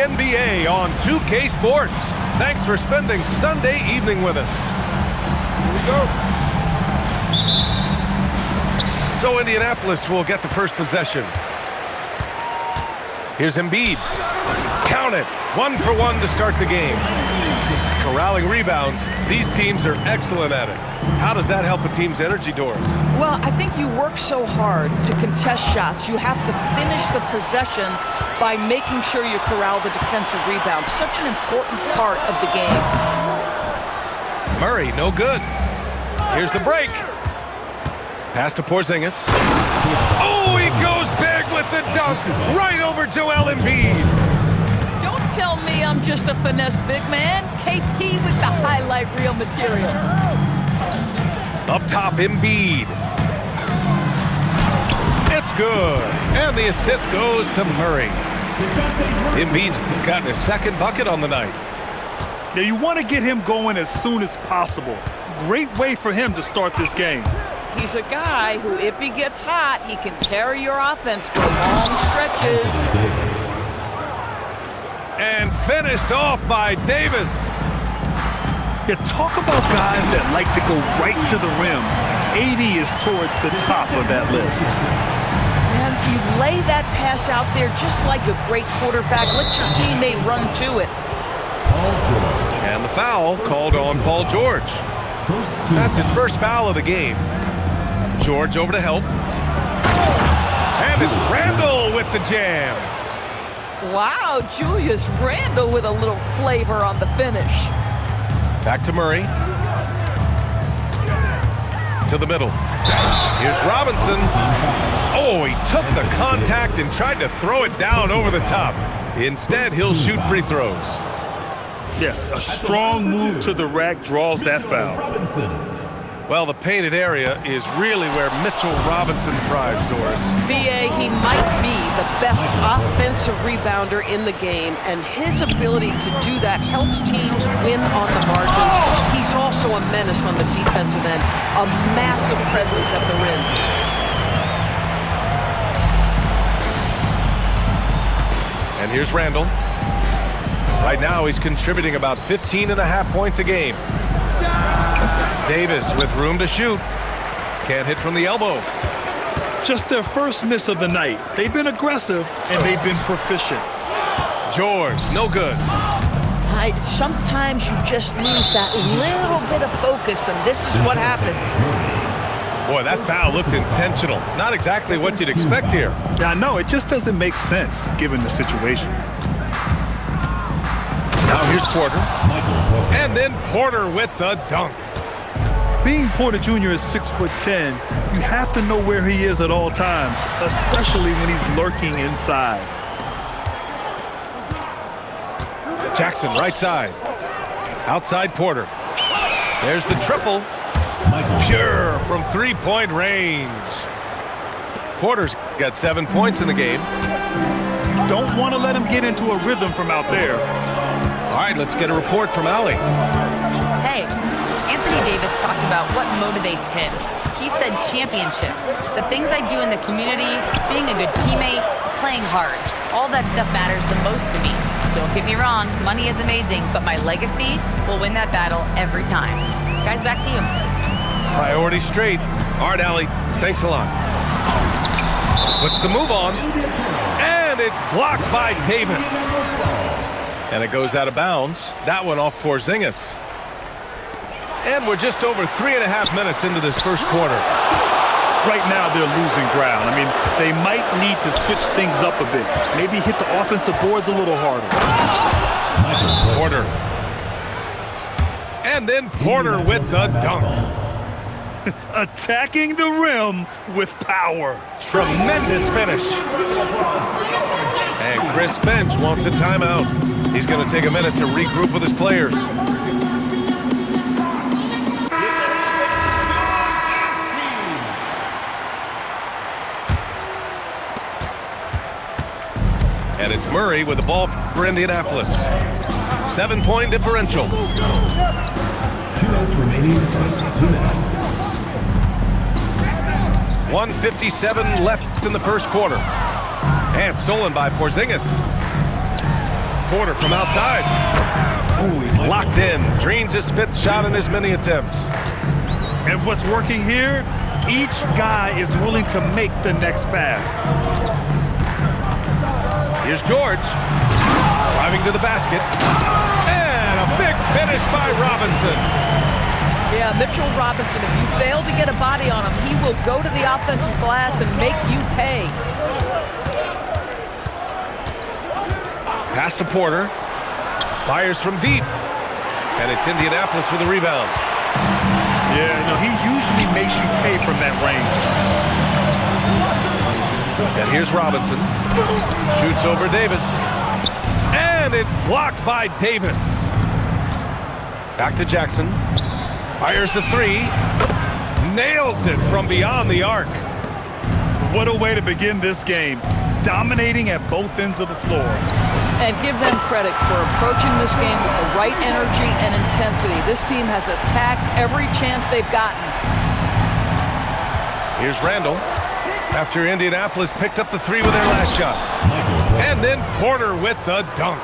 NBA on 2K Sports. Thanks for spending Sunday evening with us. Here we go. So Indianapolis will get the first possession. Here's Embiid. Count it. 1 for 1 to start the game. Corralling rebounds. These teams are excellent at it. How does that help a team's energy, Doris? Well, I think you work so hard to contest shots. You have to finish the possession by making sure you corral the defensive rebound. Such an important part of the game. Murray, no good. Here's the break. Pass to Porzingis. Oh, he goes big with the dunk. Right over Joel Embiid. Don't tell me I'm just a finesse big man. KP with the highlight reel material. Up top, Embiid. It's good. And the assist goes to Murray. Embiid's gotten his second bucket on the night. Now you want to get him going as soon as possible. Great way for him to start this game. He's a guy who, if he gets hot, he can carry your offense for long stretches. And finished off by Davis. Yeah, talk about guys that like to go right to the rim. AD is towards the top of that list. And you lay that pass out there just like a great quarterback. Let your teammate run to it. And the foul called on Paul George. That's his first foul of the game. George over to help. And it's Randle with the jam. Wow, Julius Randle with a little flavor on the finish. Back to Murray. To the middle. Here's Robinson. Oh, he took the contact and tried to throw it down over the top. Instead, he'll shoot free throws. Yeah, a strong move to the rack draws that foul. Well, the painted area is really where Mitchell Robinson thrives, Doris. B.A., he might be the best offensive rebounder in the game, and his ability to do that helps teams win on the margins. He's also a menace on the defensive end, a massive presence at the rim. And here's Randle. Right now, he's contributing about 15.5 points a game. Davis with room to shoot. Can't hit from the elbow. Just their first miss of the night. They've been aggressive, and they've been proficient. George, no good. Sometimes you just lose that little bit of focus, and this is what happens. Boy, that foul looked intentional. Not exactly what you'd expect here. Yeah, I know. It just doesn't make sense, given the situation. Now here's Porter. And then Porter with the dunk. Being Porter Jr. is 6'10", you have to know where he is at all times, especially when he's lurking inside. Jackson, right side. Outside Porter. There's the triple. Pure from three-point range. Porter's got 7 points in the game. Don't want to let him get into a rhythm from out there. All right, let's get a report from Allie. Hey, Anthony Davis talked about what motivates him. He said championships, the things I do in the community, being a good teammate, playing hard. All that stuff matters the most to me. Don't get me wrong, money is amazing, but my legacy will win that battle every time. Guys, back to you. Priority straight. All right, Allie, thanks a lot. Puts the move on, and it's blocked by Davis. And it goes out of bounds. That one off Porzingis. And we're just over 3.5 minutes into this first quarter. Right now, they're losing ground. I mean, they might need to switch things up a bit. Maybe hit the offensive boards a little harder. Porter. And then Porter with the dunk. Attacking the rim with power. Tremendous finish. And Chris Finch wants a timeout. He's going to take a minute to regroup with his players. And it's Murray with the ball for Indianapolis. 7-point differential. 2 minutes remaining in the first 2 minutes. 1:57 left in the first quarter. And stolen by Porzingis. Porter from outside. Ooh, he's locked in. Dreams his 5th shot in as many attempts. And what's working here? Each guy is willing to make the next pass. Here's George. Driving to the basket. And a big finish by Robinson. Yeah, Mitchell Robinson, if you fail to get a body on him, he will go to the offensive glass and make you pay. Pass to Porter. Fires from deep. And it's Indianapolis with a rebound. Yeah, no, he usually makes you pay from that range. And here's Robinson. Shoots over Davis. And it's blocked by Davis. Back to Jackson. Fires the 3. Nails it from beyond the arc. What a way to begin this game. Dominating at both ends of the floor. And give them credit for approaching this game with the right energy and intensity. This team has attacked every chance they've gotten. Here's Randall. After Indianapolis picked up the 3 with their last shot. And then Porter with the dunk.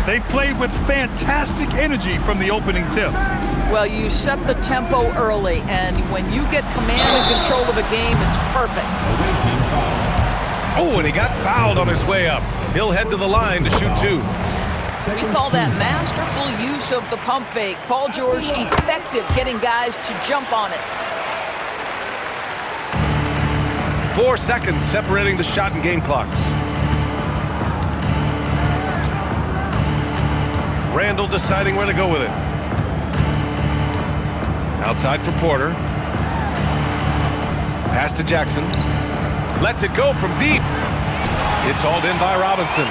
They played with fantastic energy from the opening tip. Well, you set the tempo early, and when you get command and control of a game, it's perfect. Oh, and he got fouled on his way up. He'll head to the line to shoot 2. We call that masterful use of the pump fake. Paul George effective getting guys to jump on it. 4 seconds separating the shot and game clocks. Randall deciding where to go with it. Outside for Porter. Pass to Jackson. Lets it go from deep. It's hauled in by Robinson.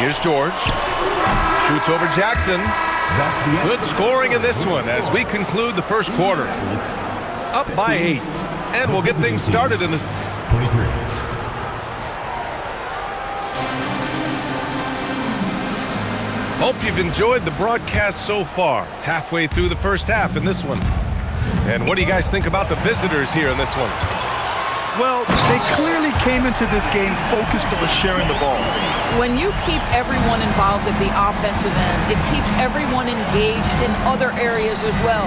Here's George. Shoots over Jackson. Good scoring in this one as we conclude the first quarter. Up by 8. And we'll get things started in this. 23. Hope you've enjoyed the broadcast so far. Halfway through the first half in this one. And what do you guys think about the visitors here in this one? Well, they clearly came into this game focused on sharing the ball. When you keep everyone involved at the offensive end, it keeps everyone engaged in other areas as well.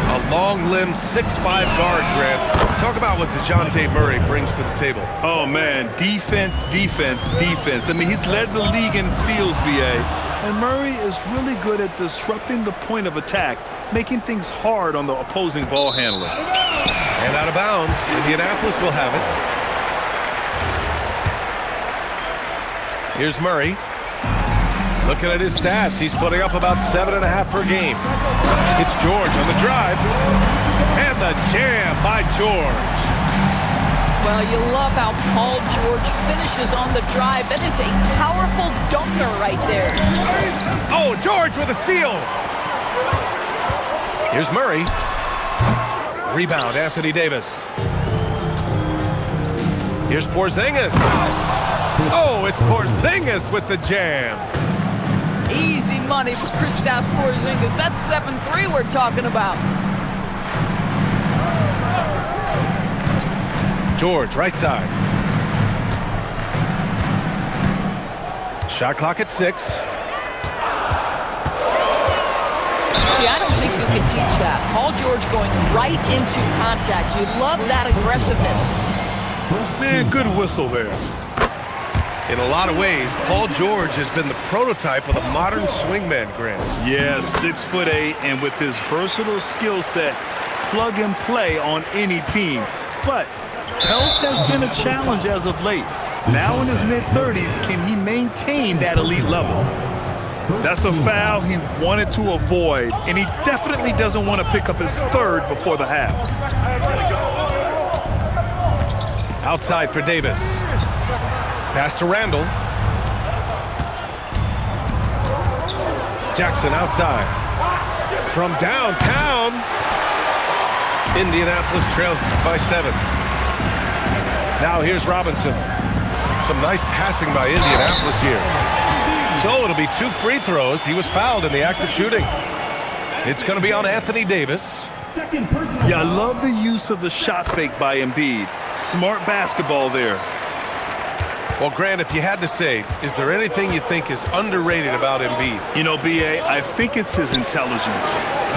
A long-limbed 6'5" guard, Grant. Talk about what DeJounte Murray brings to the table. Oh, man, defense, defense, defense. I mean, he's led the league in steals, B.A. And Murray is really good at disrupting the point of attack, making things hard on the opposing ball handler. And out of bounds, Indianapolis will have it. Here's Murray. Looking at his stats, he's putting up about 7.5 per game. It's George on the drive. And the jam by George. Well, you love how Paul George finishes on the drive. That is a powerful dunker right there. Oh, George with a steal. Here's Murray. Rebound, Anthony Davis. Here's Porzingis. Oh, it's Porzingis with the jam. Easy money for Kristaps Porzingis. That's 7-3 we're talking about. George, right side. Shot clock at 6. See, I don't think you can teach that. Paul George going right into contact. You love that aggressiveness. Man, good whistle there. In a lot of ways, Paul George has been the prototype of the modern swingman, Grant. Yeah, 6'8", and with his versatile skill set, plug and play on any team. But health has been a challenge as of late. Now in his mid-30s, can he maintain that elite level? That's a foul he wanted to avoid, and he definitely doesn't want to pick up his 3rd before the half. Outside for Davis. Pass to Randall. Jackson outside. From downtown. Indianapolis trails by 7. Now here's Robinson. Some nice passing by Indianapolis here. So it'll be 2 free throws. He was fouled in the act of shooting. It's going to be on Anthony Davis. Second personal. Yeah, I love the use of the shot fake by Embiid. Smart basketball there. Well, Grant, if you had to say, is there anything you think is underrated about Embiid? You know, B.A., I think it's his intelligence.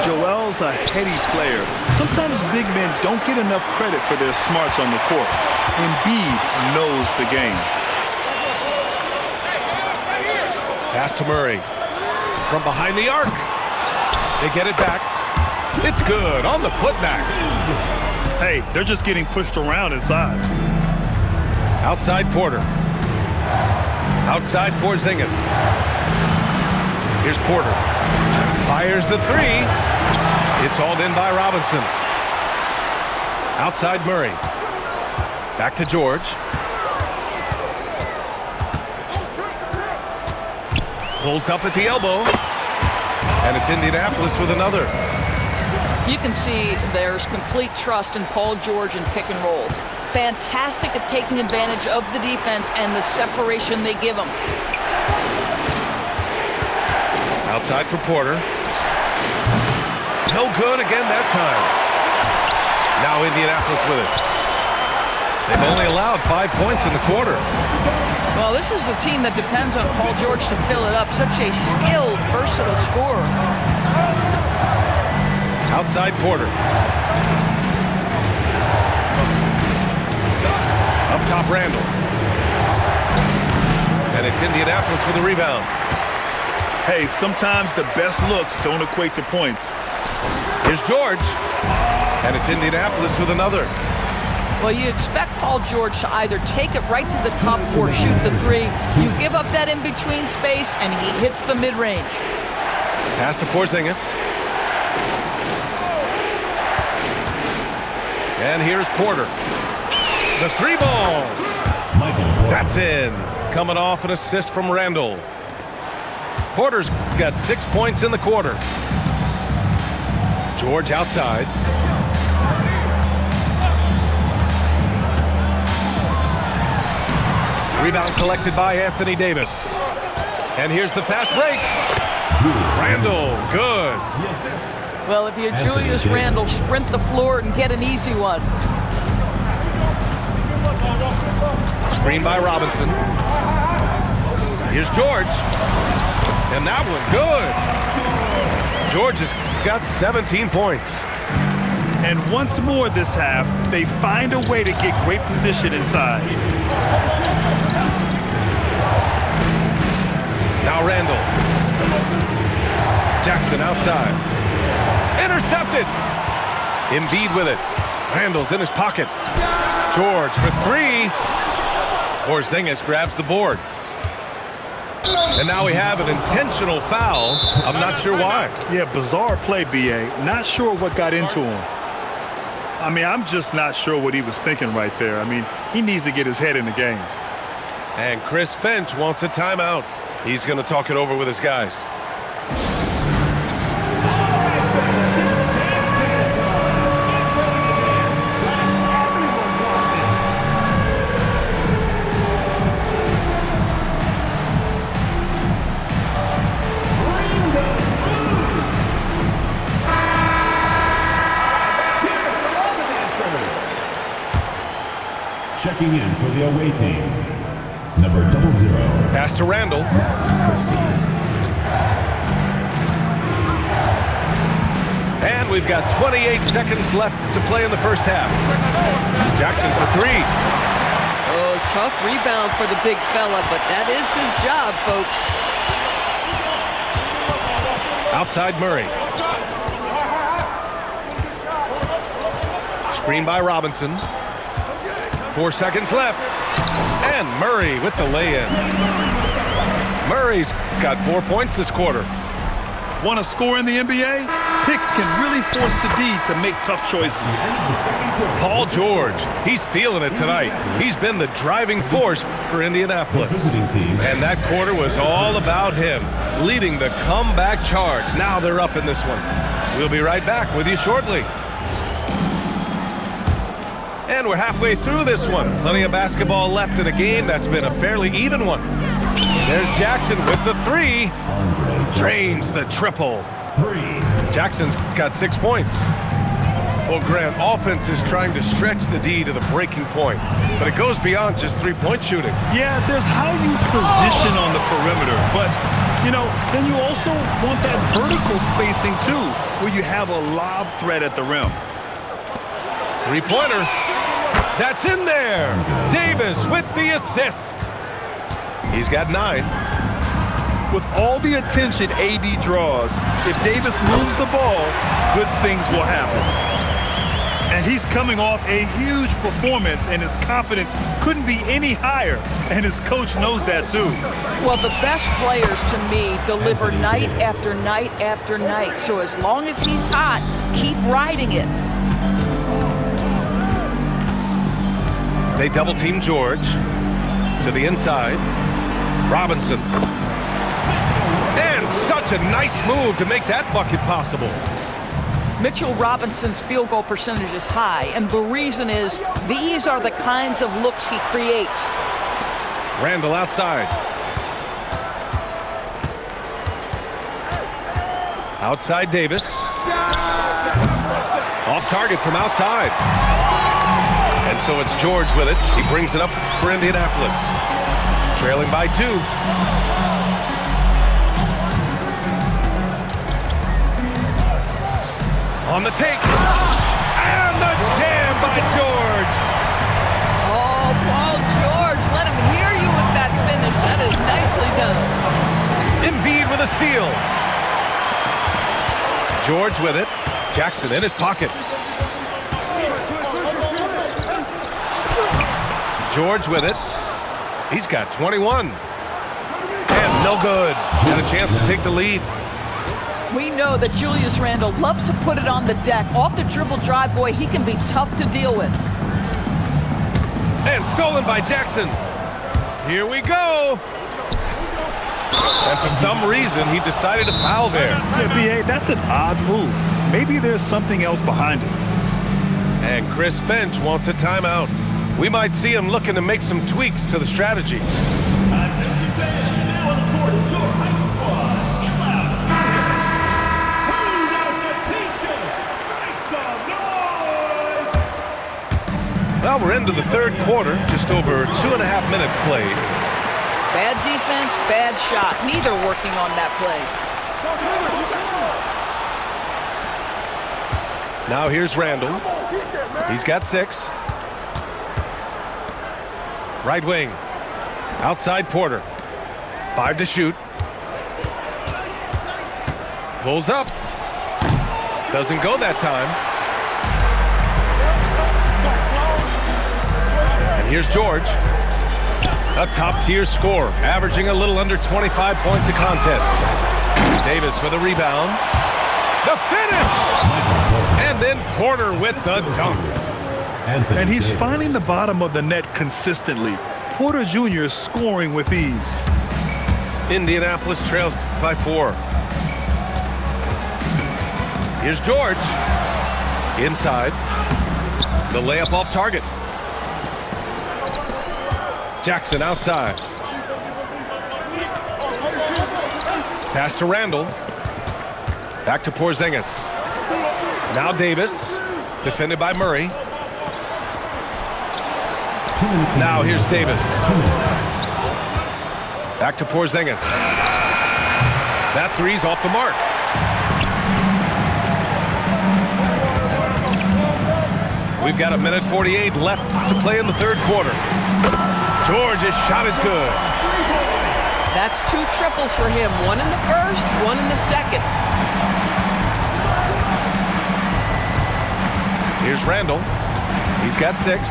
Joel's a heady player. Sometimes big men don't get enough credit for their smarts on the court. Embiid knows the game. Pass to Murray. From behind the arc. They get it back. It's good on the putback. Hey, they're just getting pushed around inside. Outside Porter. Outside Porzingis. Here's Porter. Fires the three. It's hauled in by Robinson. Outside Murray. Back to George. Pulls up at the elbow. And it's Indianapolis with another. You can see there's complete trust in Paul George in pick and rolls. Fantastic at taking advantage of the defense and the separation they give him. Outside for Porter. No good again that time. Now Indianapolis with it. They've only allowed 5 points in the quarter. Well, this is a team that depends on Paul George to fill it up. Such a skilled, versatile scorer. Outside Porter. Up top Randall. And it's Indianapolis with a rebound. Hey, sometimes the best looks don't equate to points. Here's George. And it's Indianapolis with another. Well, you expect Paul George to either take it right to the top or shoot the three. You give up that in-between space, and he hits the mid-range. Pass to Porzingis. And here's Porter. The three ball. That's in. Coming off an assist from Randall. Porter's got 6 points in the quarter. George outside. Rebound collected by Anthony Davis. And here's the fast break. Randall, good. Well, if you're Julius Randle, sprint the floor and get an easy one. Screen by Robinson. Here's George. And that one, good. George has got 17 points. And once more this half, they find a way to get great position inside. Now Randall. Jackson outside. Intercepted. Embiid with it. Randall's in his pocket. George for three. Porzingis grabs the board. And now we have an intentional foul. I'm not sure why. Yeah, bizarre play, B.A. Not sure what got into him. I mean, I'm just not sure what he was thinking right there. I mean, he needs to get his head in the game. And Chris Finch wants a timeout. He's going to talk it over with his guys. Checking in for the away team, number 00. Pass to Randall. And we've got 28 seconds left to play in the first half. Jackson for three. Oh, tough rebound for the big fella, but that is his job, folks. Outside Murray. Screen by Robinson. 4 seconds left. And Murray with the lay-in. Murray's got 4 points this quarter. Want to score in the NBA? Picks can really force the D to make tough choices. Paul George, he's feeling it tonight. He's been the driving force for Indianapolis. And that quarter was all about him, leading the comeback charge. Now they're up in this one. We'll be right back with you shortly. And we're halfway through this one. Plenty of basketball left in a game that's been a fairly even one. There's Jackson with the three. Drains the triple. Jackson's got 6 points. Well, Grant, offense is trying to stretch the D to the breaking point, but it goes beyond just three-point shooting. Yeah, there's how you position on the perimeter, but, you know, then you also want that vertical spacing, too, where you have a lob threat at the rim. Three-pointer. That's in there. Davis with the assist. He's got 9. With all the attention AD draws, if Davis moves the ball, good things will happen. And he's coming off a huge performance, and his confidence couldn't be any higher. And his coach knows that, too. Well, the best players, to me, deliver night after night after night. So as long as he's hot, keep riding it. They double-team George to the inside. Robinson. And such a nice move to make that bucket possible. Mitchell Robinson's field goal percentage is high, and the reason is these are the kinds of looks he creates. Randall outside. Outside Davis. Off target from outside. And so it's George with it. He brings it up for Indianapolis. Trailing by 2. On the take. And the jam by George. Oh, Paul George, let him hear you with that finish. That is nicely done. Embiid with a steal. George with it. Jackson in his pocket. George with it. He's got 21. And no good. And a chance to take the lead. We know that Julius Randle loves to put it on the deck. Off the dribble drive, boy, he can be tough to deal with. And stolen by Jackson. Here we go. And for some reason, he decided to foul there. Yeah, B.A., that's an odd move. Maybe there's something else behind it. And Chris Finch wants a timeout. We might see him looking to make some tweaks to the strategy. Well, we're into the third quarter, just over 2.5 minutes played. Bad defense, bad shot. Neither working on that play. Now here's Randall. He's got 6. Right wing. Outside Porter. 5 to shoot. Pulls up. Doesn't go that time. And here's George. A top-tier scorer, averaging a little under 25 points a contest. Davis with a rebound. The finish! And then Porter with the dunk. And he's finding the bottom of the net consistently. Porter Jr. is scoring with ease. Indianapolis trails by 4. Here's George. Inside. The layup off target. Jackson outside. Pass to Randall. Back to Porzingis. Now Davis. Defended by Murray. Now here's Davis. Back to Porzingis. That three's off the mark. We've got 1:48 left to play in the third quarter. George's shot is good. That's 2 triples for him. 1 in the first, 1 in the second. Here's Randall. He's got 6.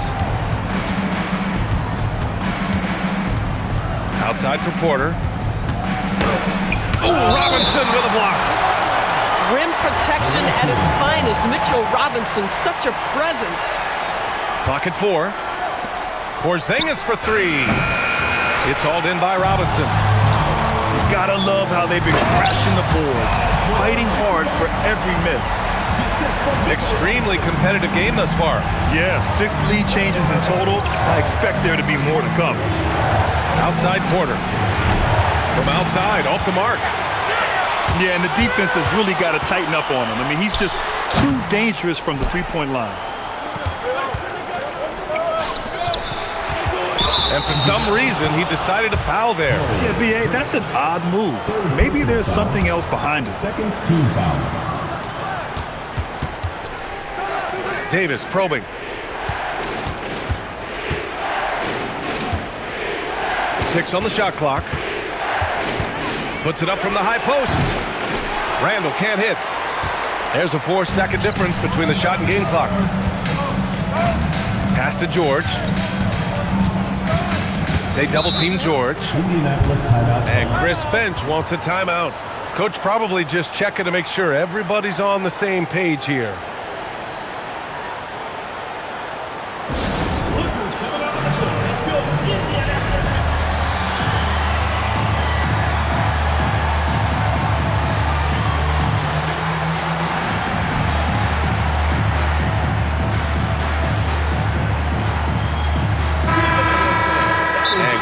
Outside for Porter. Oh, Robinson with a block. Rim protection at its finest. Mitchell Robinson, such a presence. Clock at 4. Porzingis for 3. It's hauled in by Robinson. You gotta love how they've been crashing the boards, fighting hard for every miss. Extremely competitive game thus far. Yeah, 6 lead changes in total. I expect there to be more to come. Outside Porter. From outside, off the mark. Yeah, and the defense has really got to tighten up on him. I mean, he's just too dangerous from the three-point line. And for some reason, he decided to foul there. Yeah, B.A., that's an odd move. Maybe there's something else behind it. Second team foul. Davis probing. Six on the shot clock. Puts it up from the high post. Randall can't hit. There's a 4-second difference between the shot and game clock. Pass to George. They double-team George. Indianapolis timeout. And Chris Finch wants a timeout. Coach probably just checking to make sure everybody's on the same page here.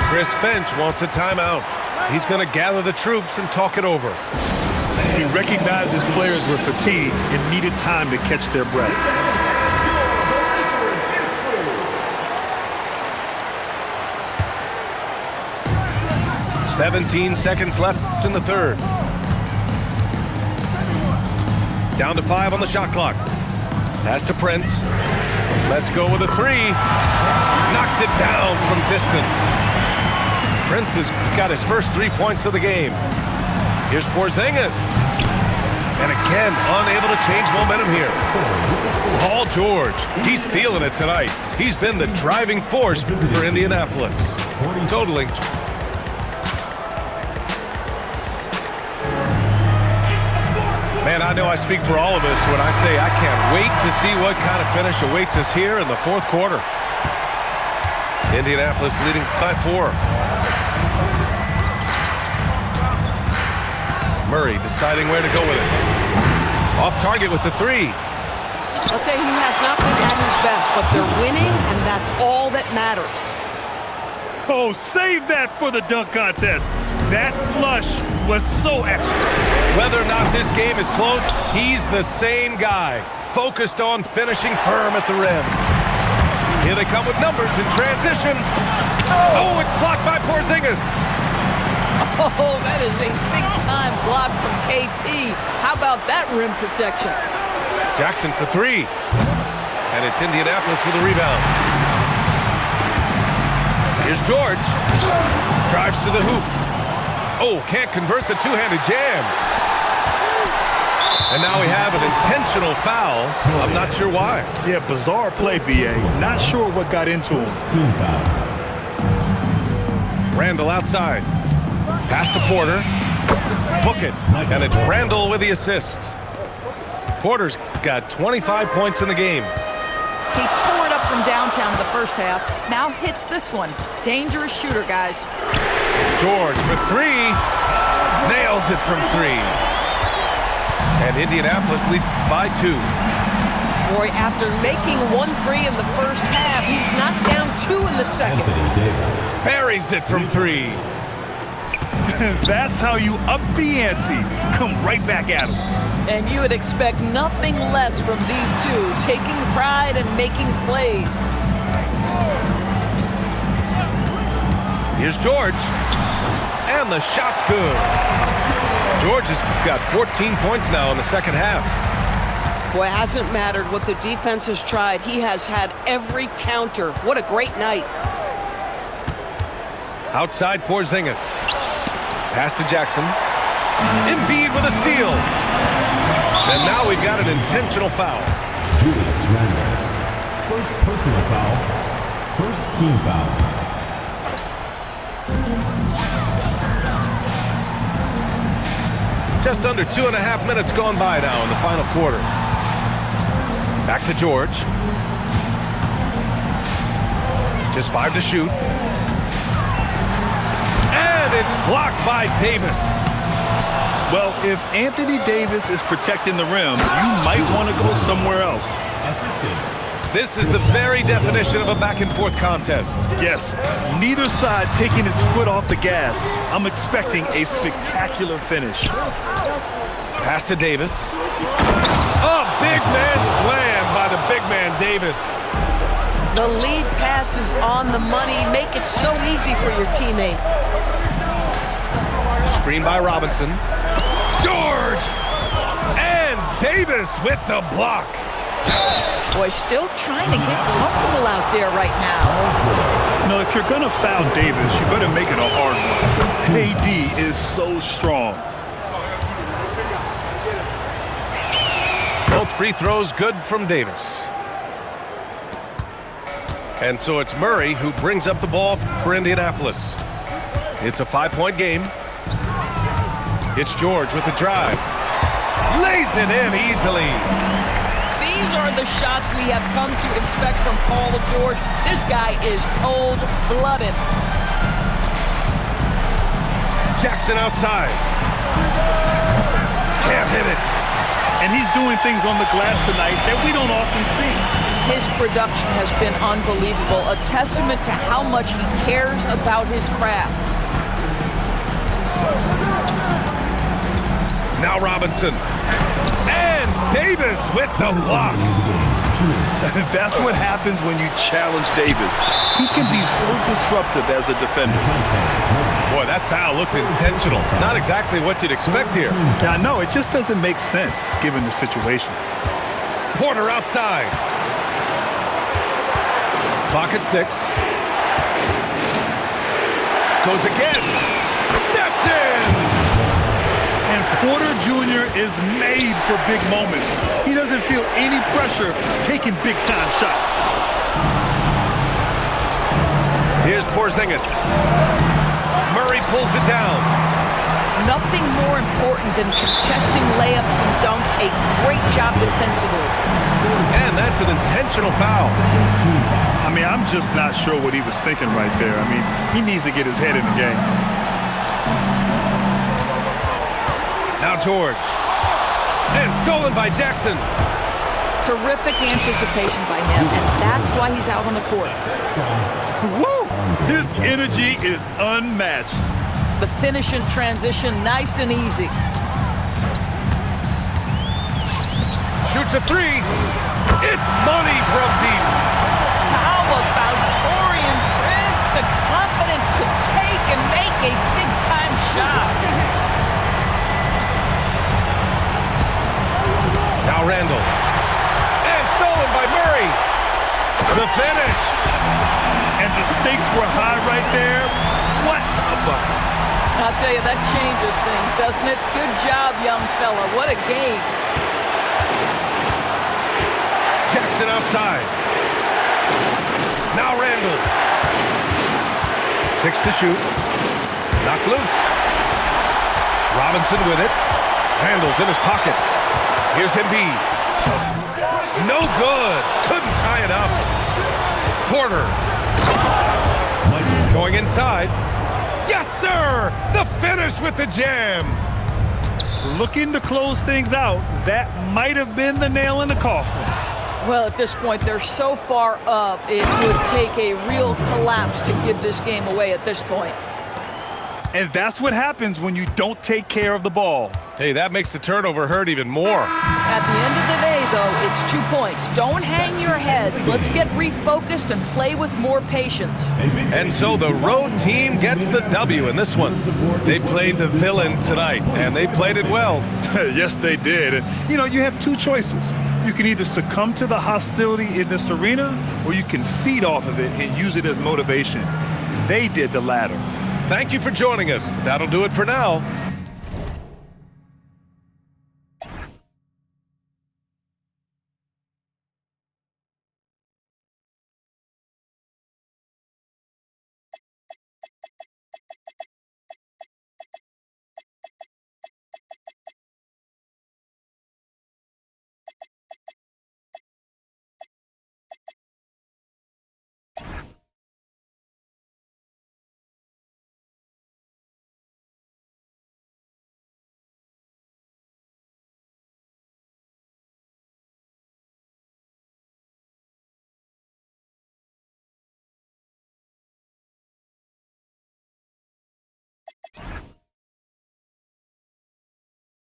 Chris Finch wants a timeout. He's going to gather the troops and talk it over. He recognized his players were fatigued and needed time to catch their breath. "17 seconds left in the third. Down to 5 on the shot clock. Pass to Prince. Let's go with a 3. Knocks it down from distance. Prince has got his first 3 points of the game. Here's Porzingis. And again, unable to change momentum here. Paul George, he's feeling it tonight. He's been the driving force for Indianapolis. Totaling. Man, I know I speak for all of us when I say I can't wait to see what kind of finish awaits us here in the fourth quarter. Indianapolis leading by 4. Murray deciding where to go with it. Off target with the 3. I'll tell you, he has not been at his best, but they're winning, and that's all that matters. Oh, save that for the dunk contest. That flush was so extra. Whether or not this game is close, he's the same guy, focused on finishing firm at the rim. Here they come with numbers in transition. Oh, it's blocked by Porzingis. Oh, that is a big-time block from KP. How about that rim protection? Jackson for 3. And it's Indianapolis with a rebound. Here's George. Drives to the hoop. Oh, can't convert the two-handed jam. And now we have an intentional foul. I'm not sure why. Yeah, bizarre play, B.A. Not sure what got into him. Team foul. Randall outside. Pass to Porter. Book it. And it's Randall with the assist. Porter's got 25 points in the game. He tore it up from downtown in the first half. Now hits this one. Dangerous shooter, guys. George for 3. Nails it from 3. And Indianapolis leads by 2. Boy, after making 1 3 in the first half, he's knocked down 2 in the second. Anthony Davis. Buries it from 3. That's how you up the ante. Come right back at him. And you would expect nothing less from these two, taking pride and making plays. Here's George. And the shot's good. George has got 14 points now in the second half. Boy, it hasn't mattered what the defense has tried. He has had every counter. What a great night. Outside Porzingis. Pass to Jackson. Embiid with a steal. And now we've got an intentional foul. Julius Randle. First personal foul. First team foul. Just under 2.5 minutes gone by now in the final quarter. Back to George. Just 5 to shoot. And it's blocked by Davis. Well, if Anthony Davis is protecting the rim, you might want to go somewhere else. Assisted. This is the very definition of a back-and-forth contest. Yes, neither side taking its foot off the gas. I'm expecting a spectacular finish. Pass to Davis. Oh, big man slam by the big man Davis. The lead pass is on the money. Make it so easy for your teammate. Screen by Robinson. George! And Davis with the block. Boy, still trying to get comfortable out there right now. No, if you're going to foul Davis, you better make it a hard one. KD is so strong. Both free throws good from Davis. And so it's Murray who brings up the ball for Indianapolis. It's a 5-point game. It's George with the drive. Lays it in easily. These are the shots we have come to expect from Paul George. This guy is cold-blooded. Jackson outside. Can't hit it. And he's doing things on the glass tonight that we don't often see. His production has been unbelievable, a testament to how much he cares about his craft. Now Robinson. And Davis with the block. That's what happens when you challenge Davis. He can be so disruptive as a defender. Boy, that foul looked intentional. Not exactly what you'd expect here. Yeah, I know. It just doesn't make sense given the situation. Porter outside. Clock at 6. Goes again. That's in! And Porter Jr. is made for big moments. He doesn't feel any pressure taking big-time shots. Here's Porzingis. Murray pulls it down. Nothing more important than contesting layups and dunks. A great job defensively. And that's an intentional foul. I mean, I'm just not sure what he was thinking right there. I mean, he needs to get his head in the game. Now George. And stolen by Jackson. Terrific anticipation by him, and that's why he's out on the court. Woo! His energy is unmatched. The finish in transition, nice and easy. Shoots a 3. It's money from deep. How about Taurean Prince? The confidence to take and make a big-time shot. Now Randall. And stolen by Murray. The finish. And the stakes were high right there. What a bucket. I'll tell you, that changes things, doesn't it? Good job, young fella. What a game. Jackson outside. Now Randall. 6 to shoot. Knocked loose. Robinson with it. Randall's in his pocket. Here's Embiid. No good. Couldn't tie it up. Porter. Going inside. Yes, sir! The finish with the jam. Looking to close things out. That might have been the nail in the coffin. Well, at this point, they're so far up, it would take a real collapse to give this game away at this point. And that's what happens when you don't take care of the ball. Hey, that makes the turnover hurt even more. At the end of the day, though, it's 2 points. Don't hang your heads. Let's get refocused and play with more patience. And so the road team gets the W in this one. They played the villain tonight, and they played it well. Yes, they did. And, you know, you have 2 choices. You can either succumb to the hostility in this arena, or you can feed off of it and use it as motivation. They did the latter. Thank you for joining us. That'll do it for now.